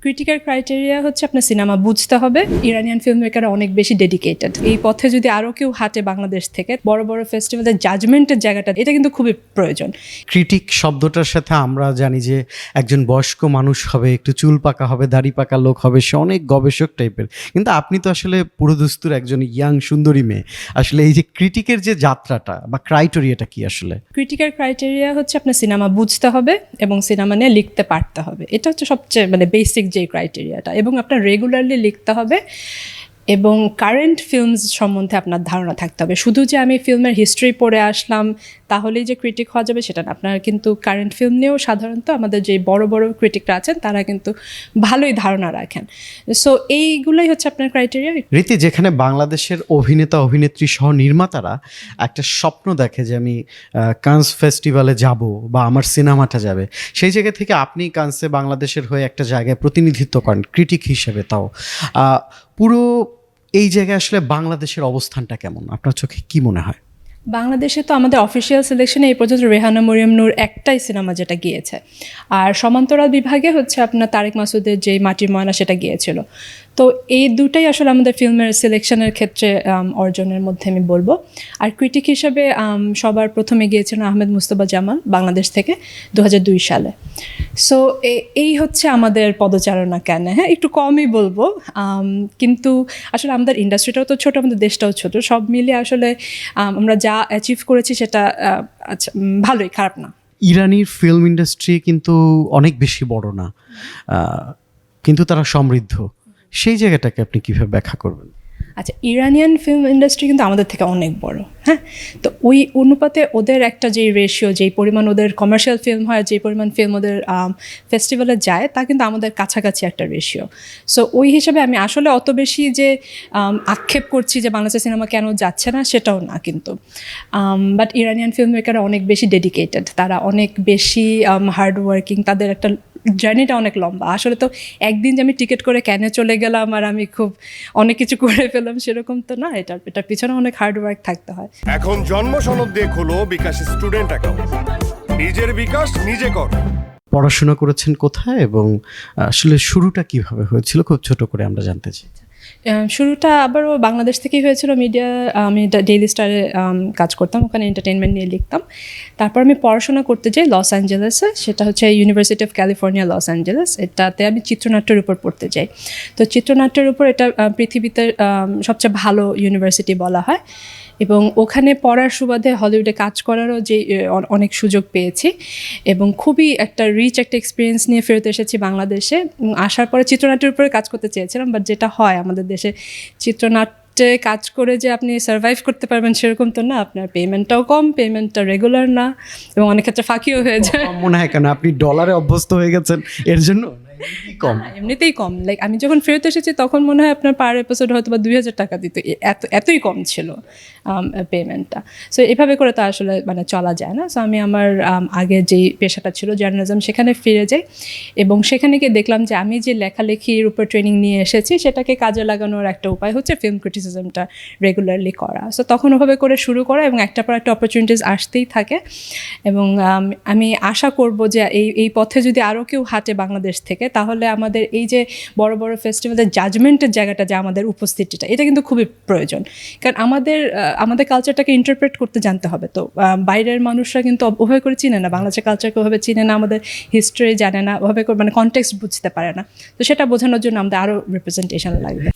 Critical criteria হচ্ছে আপনার cinema বুঝতে হবে। ইরানিয়ান ফিল্ম মেকাররা অনেক বেশি ডেডিকেটেড। এই পথে যদি আরও কেউ হাঁটে বাংলাদেশ থেকে, বড় বড় ফেস্টিভ্যালের জাজমেন্টের জায়গাটা, এটা কিন্তু খুবই প্রয়োজন। ক্রিটিক শব্দটার সাথে আমরা জানি যে একজন বয়স্ক মানুষ হবে, একটু চুল পাকা হবে, দাড়ি পাকা লোক হবে, সে অনেক গবেষক টাইপের। কিন্তু আপনি তো আসলে পুরোদস্তুর একজন ইয়াং সুন্দরী মেয়ে। আসলে এই যে ক্রিটিকের যে যাত্রাটা বা ক্রাইটেরিয়াটা কি আসলে? ক্রিটিক্যাল ক্রাইটেরিয়া হচ্ছে আপনার সিনেমা বুঝতে হবে এবং সিনেমা নিয়ে লিখতে পারতে হবে। এটা হচ্ছে সবচেয়ে বেসিক যে ক্রাইটেরিয়াটা। এবং আপনার রেগুলারলি লিখতে হবে এবং কারেন্ট ফিল্মস সম্বন্ধে আপনার ধারণা থাকতে হবে। শুধু যে আমি ফিল্মের হিস্ট্রি পড়ে আসলাম তাহলেই যে ক্রিটিক হওয়া যাবে সেটা না। আপনার কিন্তু কারেন্ট ফিল্ম নিয়েও সাধারণত আমাদের যে বড় বড় ক্রিটিকরা আছেন তারা কিন্তু ভালোই ধারণা রাখেন। সো এইগুলোই হচ্ছে আপনার ক্রাইটেরিয়া। রীতি, যেখানে বাংলাদেশের অভিনেতা অভিনেত্রী সহ নির্মাতারা একটা স্বপ্ন দেখে যে আমি কান্স ফেস্টিভ্যালে যাব বা আমার সিনেমাটা যাবে, সেই জায়গা থেকে আপনি কান্সে বাংলাদেশের হয়ে একটা জায়গায় প্রতিনিধিত্ব করেন ক্রিটিক হিসেবে। তাও পুরো এই জায়গায় আসলে বাংলাদেশের অবস্থানটা কেমন আপনার চোখে কি মনে হয়? বাংলাদেশে তো আমাদের অফিসিয়াল সিলেকশনে এই পর্যন্ত রেহানা মরিয়ম নূর একটাই সিনেমা যেটা গিয়েছে, আর সমান্তরাল বিভাগে হচ্ছে আপনার তারেক মাসুদের যে মাটির ময়না সেটা গিয়েছিল। তো এই দুটাই আসলে আমাদের ফিল্মের সিলেকশনের ক্ষেত্রে অর্জনের মধ্যে আমি বলবো। আর ক্রিটিক হিসেবে সবার প্রথমে গিয়েছিলেন আহমেদ মুস্তফা জামাল বাংলাদেশ থেকে 2002 সালে। সো এই হচ্ছে আমাদের পদচারণা। কেন হ্যাঁ একটু কমই বলবো, কিন্তু আসলে আমাদের ইন্ডাস্ট্রিটাও তো ছোটো, আমাদের দেশটাও ছোট, সব মিলিয়ে আসলে আমরা যা অ্যাচিভ করেছি সেটা আচ্ছা ভালোই, খারাপ না। ইরানির ফিল্ম ইন্ডাস্ট্রি কিন্তু অনেক বেশি বড় না, কিন্তু তারা সমৃদ্ধ। সেই জায়গাটাকে আপনি কীভাবে ব্যাখ্যা করবেন? আচ্ছা, ইরানিয়ান ফিল্ম ইন্ডাস্ট্রি কিন্তু আমাদের থেকে অনেক বড়। হ্যাঁ, তো ওই অনুপাতে ওদের একটা যেই রেশিও, যেই পরিমাণ ওদের কমার্শিয়াল ফিল্ম হয়, যেই পরিমাণ ফিল্ম ওদের ফেস্টিভ্যালে যায়, তা কিন্তু আমাদের কাছাকাছি একটা রেশিও। সো ওই হিসাবে আমি আসলে অত বেশি যে আক্ষেপ করছি যে বাংলাদেশের সিনেমা কেন যাচ্ছে না সেটাও না কিন্তু। বাট ইরানিয়ান ফিল্ম মেকাররা অনেক বেশি ডেডিকেটেড, তারা অনেক বেশি হার্ড ওয়ার্কিং, তাদের একটা জার্নিটা অনেক লম্বা। আসলে তো একদিন যে আমি টিকিট করে ক্যানে চলে গেলাম আর আমি খুব অনেক কিছু করে ফেললাম সেরকম তো না। এটার পিছনে অনেক হার্ড ওয়ার্ক থাকতে হয়। এখন জন্ম সনদ দিয়ে খোলো বিকাশ স্টুডেন্ট অ্যাকাউন্ট। নিজের বিকাশ নিজে কর। পড়াশোনা করেছেন কোথায় এবং আসলে শুরুটা কিভাবে হয়েছিল, খুব ছোট করে আমরা জানতে চাই। শুরুটা আবারও বাংলাদেশ থেকেই হয়েছিল। মিডিয়া, আমি ডেইলি স্টারে কাজ করতাম, ওখানে এন্টারটেনমেন্ট নিয়ে লিখতাম। তারপর আমি পড়াশোনা করতে যাই লস অ্যাঞ্জেলেসে, সেটা হচ্ছে university of California Los Angeles. এটাতে আমি চিত্রনাট্যের উপর পড়তে যাই। তো চিত্রনাট্যের উপর এটা পৃথিবীতে সবচেয়ে ভালো ইউনিভার্সিটি বলা হয়, এবং ওখানে পড়ার সুবাদে হলিউডে কাজ করারও যে অনেক সুযোগ পেয়েছি এবং খুবই একটা রিচ একটা এক্সপিরিয়েন্স নিয়ে ফেরত এসেছি বাংলাদেশে। আসার পরে চিত্রনাট্যের উপরে কাজ করতে চেয়েছিলাম, বাট যেটা হয় আমাদের দেশে চিত্রনাট্যে কাজ করে যে আপনি সার্ভাইভ করতে পারবেন সেরকম তো না। আপনার পেমেন্টটাও কম, পেমেন্টটা রেগুলার না, এবং অনেক ক্ষেত্রে ফাঁকিও হয়ে যায়। মনে হয় কেন আপনি ডলারে অভ্যস্ত হয়ে গেছেন এর জন্য কম? এমনিতেই কম। লাইক আমি যখন ফেরত এসেছি তখন মনে হয় আপনার পার এপিসোড হয়তো বা 2000 টাকা দিত, এতই কম ছিল পেমেন্টটা। সো এভাবে করে তো আসলে চলা যায় না। সো আমি আমার আগে যেই পেশাটা ছিল জার্নালিজম, সেখানে ফিরে যাই এবং সেখানে গিয়ে দেখলাম যে আমি যে লেখালেখির উপর ট্রেনিং নিয়ে এসেছি সেটাকে কাজে লাগানোর একটা উপায় হচ্ছে ফিল্ম ক্রিটিসিজমটা রেগুলারলি করা। সো তখন ওভাবে করে শুরু করা এবং একটার পর একটা অপরচুনিটিস আসতেই থাকে। এবং আমি আশা করব যে এই পথে যদি আরও কেউ হাঁটে বাংলাদেশ থেকে, তাহলে আমাদের এই যে বড় বড় ফেস্টিভ্যালের জাজমেন্টের জায়গাটা, যে আমাদের উপস্থিতিটা, এটা কিন্তু খুবই প্রয়োজন। কারণ আমাদের কালচারটাকে ইন্টারপ্রেট করতে জানতে হবে। তো বাইরের মানুষরা কিন্তু ওভাবে করে চিনে না, বাংলাদেশের কালচারকে ওভাবে চিনে না, আমাদের হিস্ট্রি জানে না, ওভাবে করে কনটেক্সট বুঝতে পারে না। তো সেটা বোঝানোর জন্য আমাদের আরও রিপ্রেজেন্টেশন লাগবে।